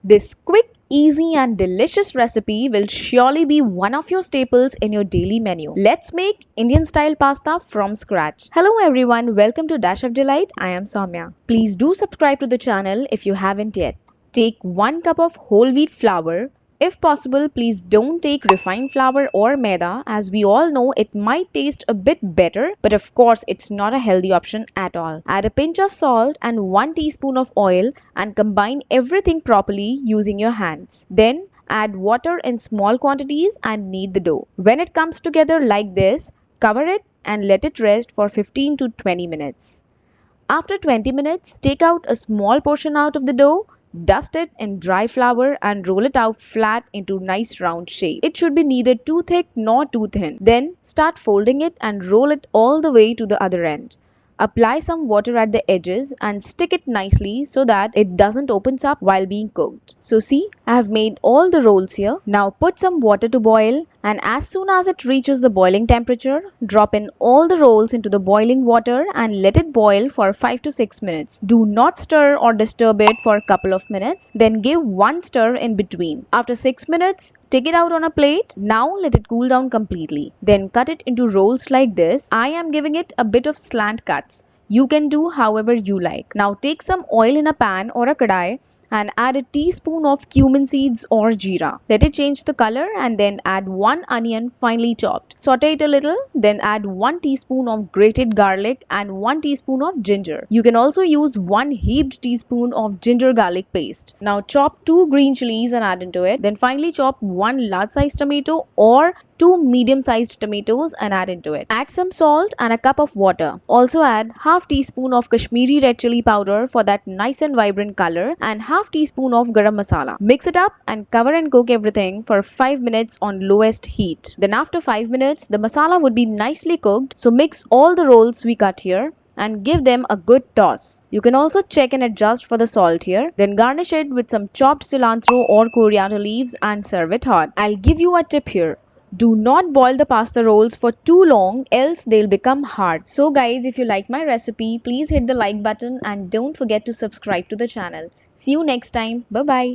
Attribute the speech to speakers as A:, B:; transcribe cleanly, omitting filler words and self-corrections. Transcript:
A: This quick, easy and delicious recipe will surely be one of your staples in your daily menu. Let's make Indian style pasta from scratch. Hello everyone, welcome to Dash of Delight. I am Soumya. Please do subscribe to the channel if you haven't yet. Take 1 cup of whole wheat flour. If possible, please don't take refined flour or maida, as we all know it might taste a bit better, but of course it's not a healthy option at all. Add a pinch of salt and 1 teaspoon of oil and combine everything properly using your hands. Then add water in small quantities and knead the dough. When it comes together like this, cover it and let it rest for 15 to 20 minutes. After 20 minutes, take out a small portion out of the dough, dust it in dry flour and roll it out flat into nice round shape. It should be neither too thick nor too thin. Then start folding it and roll it all the way to the other end. Apply some water at the edges and stick it nicely so that it doesn't open up while being cooked. So see, I have made all the rolls here. Now put some water to boil, and as soon as it reaches the boiling temperature, drop in all the rolls into the boiling water and let it boil for 5 to 6 minutes. Do not stir or disturb it for a couple of minutes, then give one stir in between. After 6 minutes, take it out on a plate. Now let it cool down completely. Then cut it into rolls like this. I am giving it a bit of slant cuts. You can do however you like. Now take some oil in a pan or a kadai and add a teaspoon of cumin seeds or jeera. Let it change the color and then add 1 onion finely chopped. Saute it a little, then add 1 teaspoon of grated garlic and 1 teaspoon of ginger. You can also use 1 heaped teaspoon of ginger garlic paste. Now chop 2 green chilies and add into it. Then finely chop 1 large sized tomato or 2 medium sized tomatoes and add into it. Add some salt and a cup of water. Also add half teaspoon of Kashmiri red chili powder for that nice and vibrant color and half teaspoon of garam masala. Mix it up and cover and cook everything for 5 minutes on lowest heat. Then after 5 minutes, the masala would be nicely cooked, so mix all the rolls we cut here and give them a good toss. You can also check and adjust for the salt here. Then garnish it with some chopped cilantro or coriander leaves and serve it hot. I'll give you a tip here. Do not boil the pasta rolls for too long, else they'll become hard. So guys, if you like my recipe, please hit the like button and don't forget to subscribe to the channel. See you next time. Bye bye.